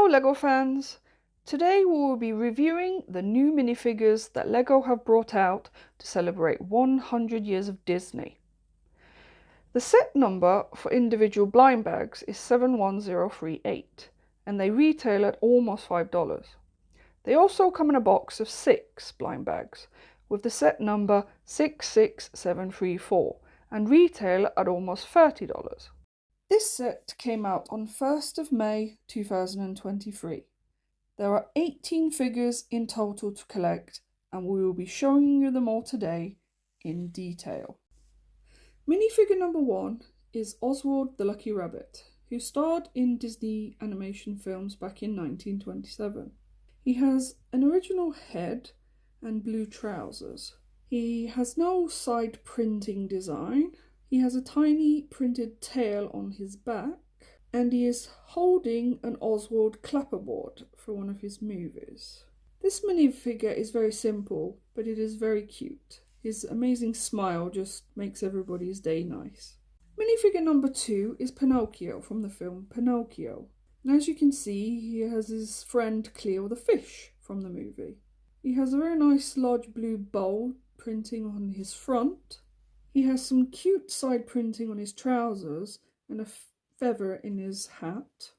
LEGO fans! Today we will be reviewing the new minifigures that LEGO have brought out to celebrate 100 years of Disney. The set number for individual blind bags is 71038 and they retail at almost $5. They also come in a box of 6 blind bags with the set number 66734 and retail at almost $30. This set came out on 1st of May 2023. There are 18 figures in total to collect and we will be showing you them all today in detail. Minifigure number 1 is Oswald the Lucky Rabbit, who starred in Disney animation films back in 1927. He has an original head and blue trousers. He has no side printing design. He has a tiny printed tail on his back, and he is holding an Oswald clapperboard for one of his movies. This minifigure is very simple, but it is very cute. His amazing smile just makes everybody's day nice. Minifigure number 2 is Pinocchio from the film Pinocchio. And as you can see, he has his friend Cleo the fish from the movie. He has a very nice large blue bow printing on his front. He has some cute side printing on his trousers and a feather in his hat.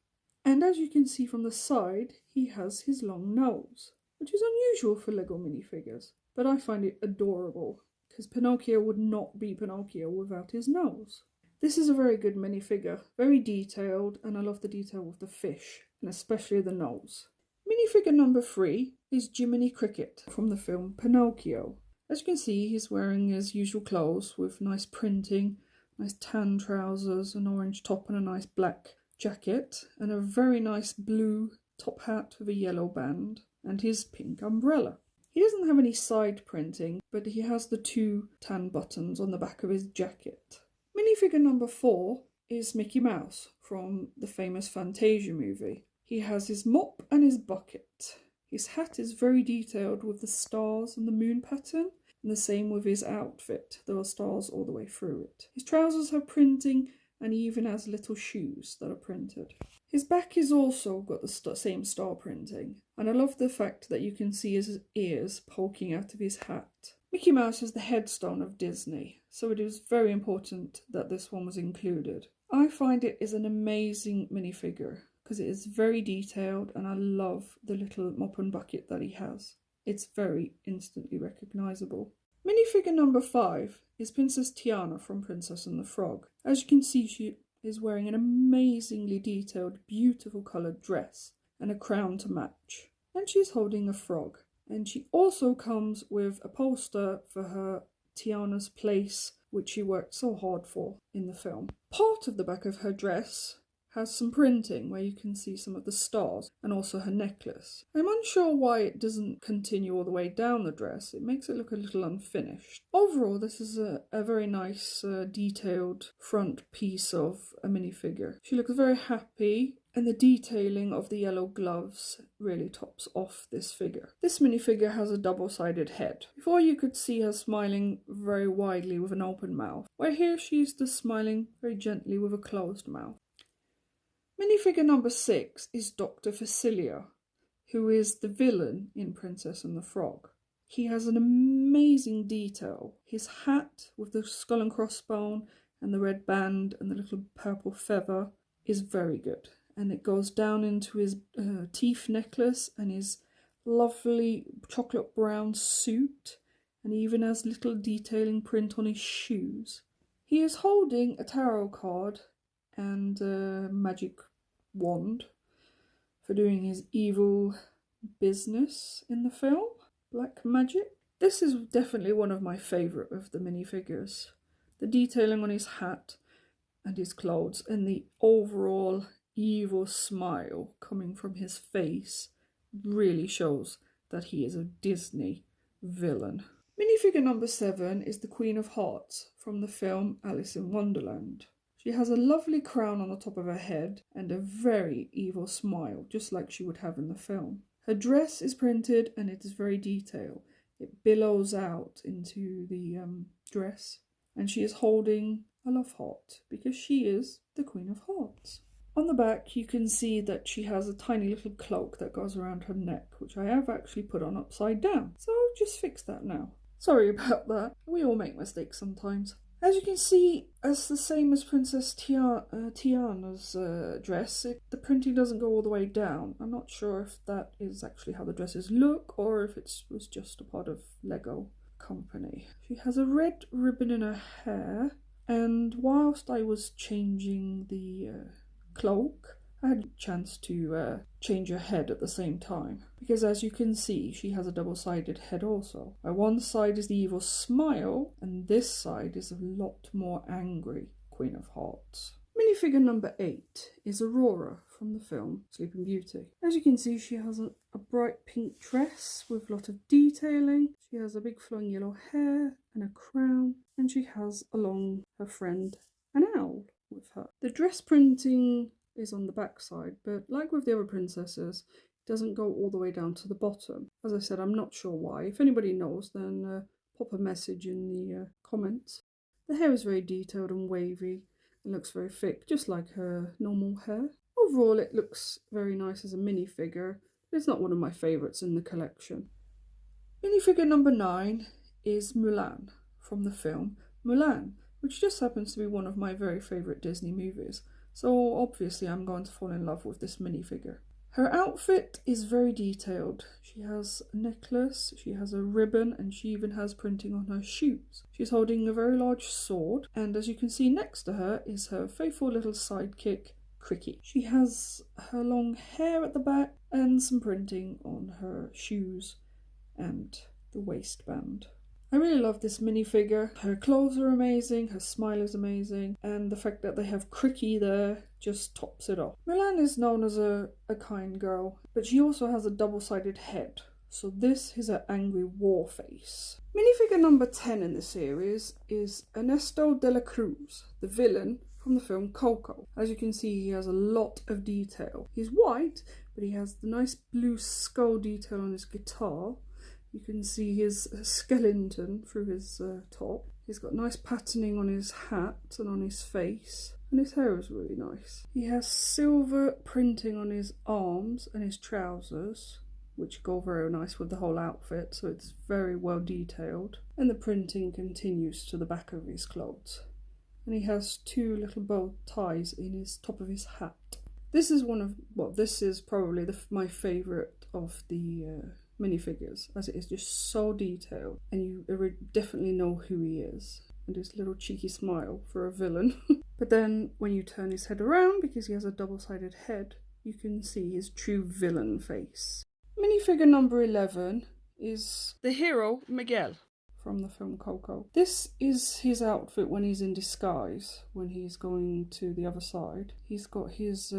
And as you can see from the side, he has his long nose, which is unusual for LEGO minifigures. But I find it adorable, because Pinocchio would not be Pinocchio without his nose. This is a very good minifigure, very detailed, and I love the detail with the fish, and especially the nose. Minifigure number 3 is Jiminy Cricket from the film Pinocchio. As you can see, he's wearing his usual clothes with nice printing, nice tan trousers, an orange top and a nice black jacket, and a very nice blue top hat with a yellow band, and his pink umbrella. He doesn't have any side printing, but he has the 2 tan buttons on the back of his jacket. Minifigure number 4 is Mickey Mouse from the famous Fantasia movie. He has his mop and his bucket. His hat is very detailed with the stars and the moon pattern, and the same with his outfit. There are stars all the way through it. His trousers have printing, and he even has little shoes that are printed. His back is also got the same star printing, and I love the fact that you can see his ears poking out of his hat. Mickey Mouse is the headstone of Disney, so it is very important that this one was included. I find it is an amazing minifigure because it is very detailed, and I love the little mop and bucket that he has. It's very instantly recognisable. Minifigure number 5 is Princess Tiana from Princess and the Frog. As you can see, she is wearing an amazingly detailed, beautiful coloured dress and a crown to match. And she's holding a frog. And she also comes with a poster for her Tiana's place, which she worked so hard for in the film. Part of the back of her dress has some printing where you can see some of the stars and also her necklace. I'm unsure why it doesn't continue all the way down the dress. It makes it look a little unfinished. Overall, this is a very nice detailed front piece of a minifigure. She looks very happy, and the detailing of the yellow gloves really tops off this figure. This minifigure has a double-sided head. Before you could see her smiling very widely with an open mouth, where here she's just smiling very gently with a closed mouth. Minifigure number 6 is Dr. Facilier, who is the villain in Princess and the Frog. He has an amazing detail. His hat with the skull and crossbone and the red band and the little purple feather is very good. And it goes down into his teeth necklace and his lovely chocolate brown suit, and he even has little detailing print on his shoes. He is holding a tarot card and a magic wand for doing his evil business in the film, black magic. This is definitely one of my favourite of the minifigures. The detailing on his hat and his clothes and the overall evil smile coming from his face really shows that he is a Disney villain. Minifigure number 7 is the Queen of Hearts from the film Alice in Wonderland. She has a lovely crown on the top of her head and a very evil smile, just like she would have in the film. Her dress is printed and it is very detailed. It billows out into the dress, and she is holding a love heart because she is the Queen of Hearts. On the back you can see that she has a tiny little cloak that goes around her neck, which I have actually put on upside down. So I'll just fix that now. Sorry about that, we all make mistakes sometimes. As you can see, as the same as Princess Tiana's dress, the printing doesn't go all the way down. I'm not sure if that is actually how the dresses look or if it was just a part of Lego company. She has a red ribbon in her hair, and whilst I was changing the cloak, I had a chance to change her head at the same time, because as you can see she has a double-sided head also. One side is the evil smile and this side is a lot more angry Queen of Hearts. Minifigure number 8 is Aurora from the film Sleeping Beauty. As you can see, she has a bright pink dress with a lot of detailing. She has a big flowing yellow hair and a crown, and she has along her friend an owl with her. The dress printing is on the back side, but like with the other princesses, it doesn't go all the way down to the bottom. As I said, I'm not sure why. If anybody knows, then pop a message in the comments. The hair is very detailed and wavy. It looks very thick, just like her normal hair. Overall, it looks very nice as a minifigure, but it's not one of my favourites in the collection. Minifigure number 9 is Mulan from the film Mulan, which just happens to be one of my very favourite Disney movies. So obviously I'm going to fall in love with this minifigure. Her outfit is very detailed. She has a necklace, she has a ribbon, and she even has printing on her shoes. She's holding a very large sword, and as you can see next to her is her faithful little sidekick, Cricky. She has her long hair at the back and some printing on her shoes and the waistband. I really love this minifigure. Her clothes are amazing, her smile is amazing, and the fact that they have Cricky there just tops it off. Mulan is known as a kind girl, but she also has a double-sided head, so this is her angry war face. Minifigure number 10 in the series is Ernesto de la Cruz, the villain from the film Coco. As you can see, he has a lot of detail. He's white, but he has the nice blue skull detail on his guitar. You can see his skeleton through his top. He's got nice patterning on his hat and on his face. And his hair is really nice. He has silver printing on his arms and his trousers, which go very nice with the whole outfit, so it's very well detailed. And the printing continues to the back of his clothes. And he has 2 little bow ties in his top of his hat. This is this is probably my favourite of the minifigures, as it is just so detailed and you definitely know who he is, and his little cheeky smile for a villain. But then when you turn his head around, because he has a double-sided head, you can see his true villain face. Minifigure number 11 is the hero Miguel from the film Coco. This is his outfit when he's in disguise, when he's going to the other side. He's got his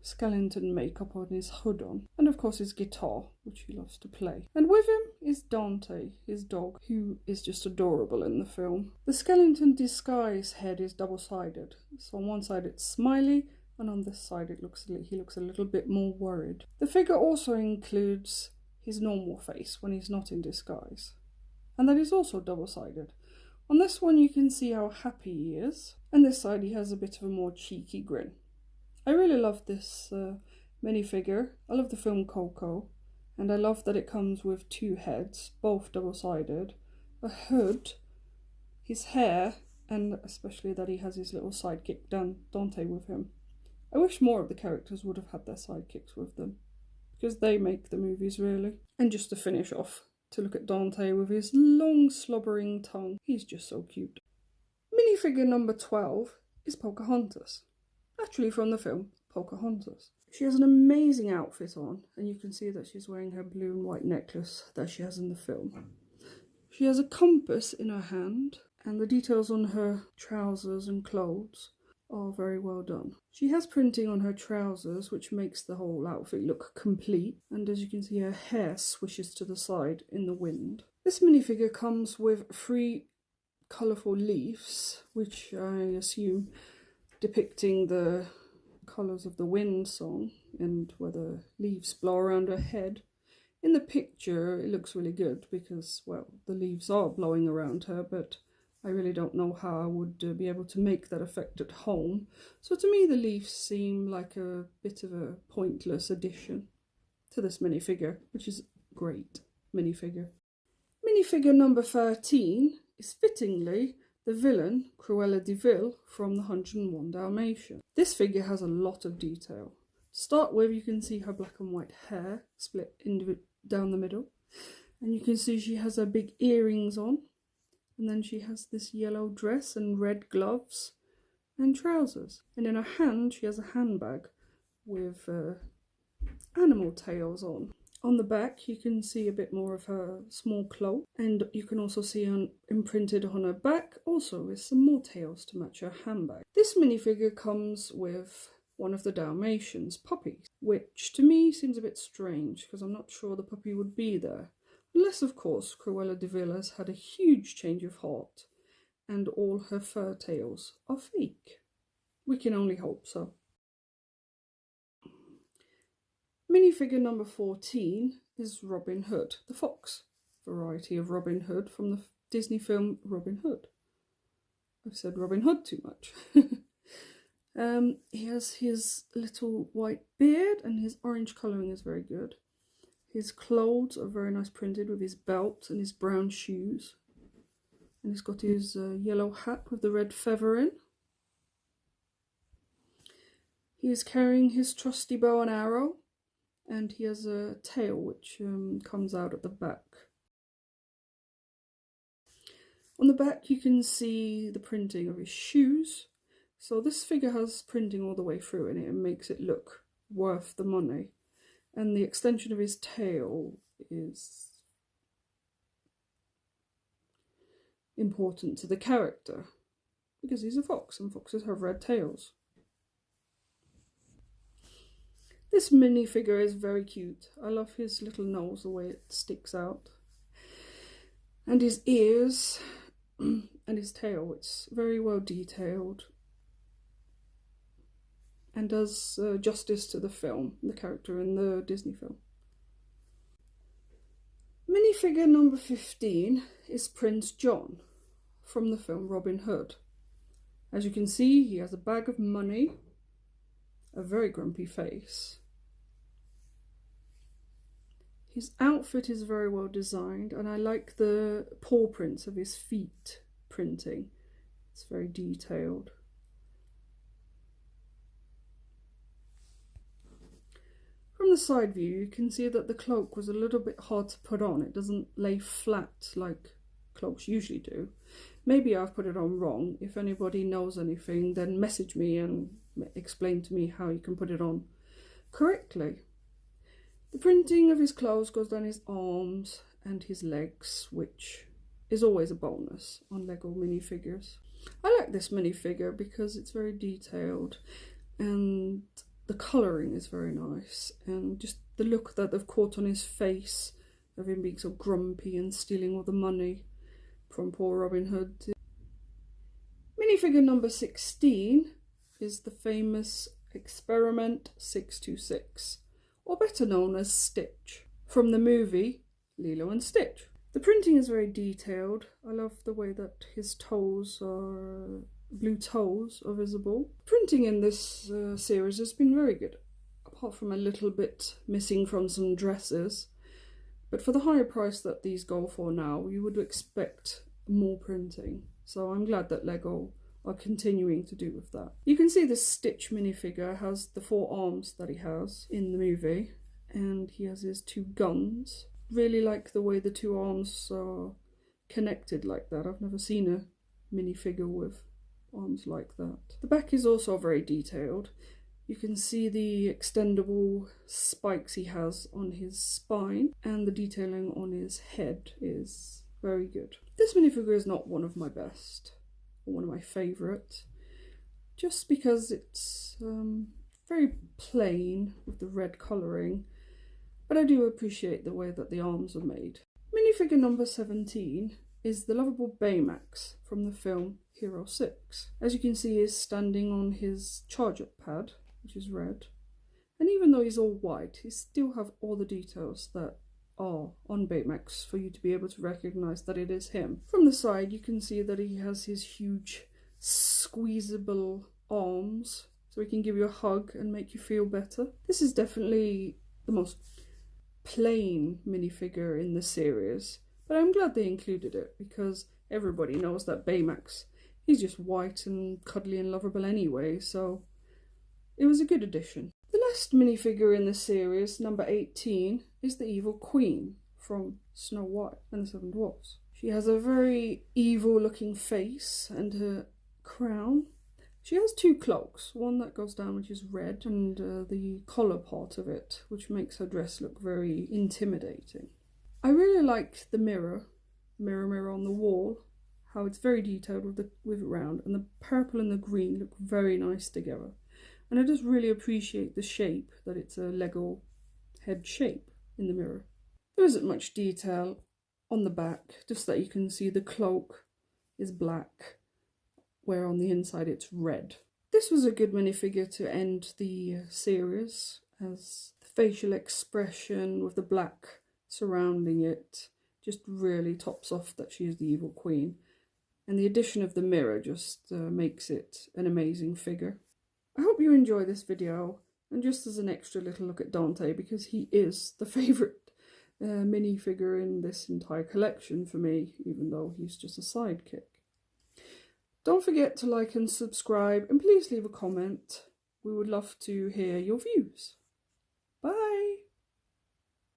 skeleton makeup on his hood on, and of course his guitar, which he loves to play. And with him is Dante, his dog, who is just adorable in the film. The skeleton disguise head is double-sided, so on one side it's smiley, and on this side he looks a little bit more worried. The figure also includes his normal face when he's not in disguise, and that is also double-sided. On this one you can see how happy he is, and this side he has a bit of a more cheeky grin. I really love this minifigure. I love the film Coco, and I love that it comes with 2 heads, both double-sided, a hood, his hair, and especially that he has his little sidekick Dante with him. I wish more of the characters would have had their sidekicks with them, because they make the movies really. And just to finish off, to look at Dante with his long slobbering tongue. He's just so cute. Minifigure number 12 is Pocahontas. Actually from the film Pocahontas. She has an amazing outfit on, and you can see that she's wearing her blue and white necklace that she has in the film. She has a compass in her hand, and the details on her trousers and clothes are very well done. She has printing on her trousers, which makes the whole outfit look complete, and as you can see her hair swishes to the side in the wind. This minifigure comes with 3 colourful leaves, which I assume depicting the colours of the wind song and where the leaves blow around her head. In the picture it looks really good because, well, the leaves are blowing around her, but I really don't know how I would be able to make that effect at home. So to me, the leaves seem like a bit of a pointless addition to this minifigure, which is great minifigure. Minifigure number 13 is fittingly the villain Cruella de Vil from the 101 Dalmatians. This figure has a lot of detail. To start with, you can see her black and white hair split down the middle, and you can see she has her big earrings on, and then she has this yellow dress and red gloves and trousers, and in her hand she has a handbag with animal tails on. On the back, you can see a bit more of her small cloak, and you can also see imprinted on her back also is some more tails to match her handbag. This minifigure comes with one of the Dalmatians puppies, which to me seems a bit strange because I'm not sure the puppy would be there. Unless, of course, Cruella de Vil has had a huge change of heart and all her fur tails are fake. We can only hope so. Minifigure number 14 is Robin Hood, the fox variety of Robin Hood from the Disney film Robin Hood. I've said Robin Hood too much. He has his little white beard and his orange colouring is very good. His clothes are very nice printed with his belt and his brown shoes. And he's got his yellow hat with the red feather in. He is carrying his trusty bow and arrow. And he has a tail which comes out at the back. On the back you can see the printing of his shoes. So this figure has printing all the way through in it and makes it look worth the money. And the extension of his tail is important to the character because he's a fox and foxes have red tails. This minifigure is very cute. I love his little nose, the way it sticks out. And his ears and his tail. It's very well detailed. And does justice to the film, the character in the Disney film. Minifigure number 15 is Prince John from the film Robin Hood. As you can see, he has a bag of money, a very grumpy face. His outfit is very well designed, and I like the paw prints of his feet printing. It's very detailed. From the side view, you can see that the cloak was a little bit hard to put on. It doesn't lay flat like cloaks usually do. Maybe I've put it on wrong. If anybody knows anything, then message me and explain to me how you can put it on correctly. The printing of his clothes goes down his arms and his legs, which is always a bonus on Lego minifigures. I like this minifigure because it's very detailed and the colouring is very nice, and just the look that they've caught on his face of him being so grumpy and stealing all the money from poor Robin Hood. Minifigure number 16 is the famous Experiment 626, or better known as Stitch, from the movie Lilo and Stitch. The printing is very detailed. I love the way that his toes are, blue toes are visible. Printing in this series has been very good, apart from a little bit missing from some dresses. But for the higher price that these go for now, you would expect more printing. So I'm glad that Lego are continuing to do with that. You can see this Stitch minifigure has the 4 arms that he has in the movie, and he has his 2 guns. Really like the way the 2 arms are connected like that. I've never seen a minifigure with arms like that. The back is also very detailed. You can see the extendable spikes he has on his spine, and the detailing on his head is very good. This minifigure is not one of my best, or one of my favourites, just because it's very plain with the red colouring, but I do appreciate the way that the arms are made. Minifigure number 17 is the lovable Baymax from the film Hero 6. As you can see, he is standing on his charge-up pad, which is red, and even though he's all white, he still have all the details that are on Baymax for you to be able to recognize that it is him. From the side you can see that he has his huge squeezable arms, so he can give you a hug and make you feel better. This is definitely the most plain minifigure in the series, but I'm glad they included it because everybody knows that Baymax, he's just white and cuddly and lovable anyway, so it was a good addition. The last minifigure in the series, number 18, is the Evil Queen from Snow White and the Seven Dwarfs. She has a very evil looking face and her crown. She has two cloaks, one that goes down which is red and the collar part of it, which makes her dress look very intimidating. I really like the mirror on the wall, how it's very detailed with it round, and the purple and the green look very nice together. And I just really appreciate the shape, that it's a Lego head shape in the mirror. There isn't much detail on the back, just that you can see the cloak is black, where on the inside it's red. This was a good minifigure to end the series, as the facial expression with the black surrounding it just really tops off that she is the Evil Queen. And the addition of the mirror just makes it an amazing figure. I hope you enjoy this video, and just as an extra little look at Dante, because he is the favourite minifigure in this entire collection for me, even though he's just a sidekick. Don't forget to like and subscribe, and please leave a comment. We would love to hear your views.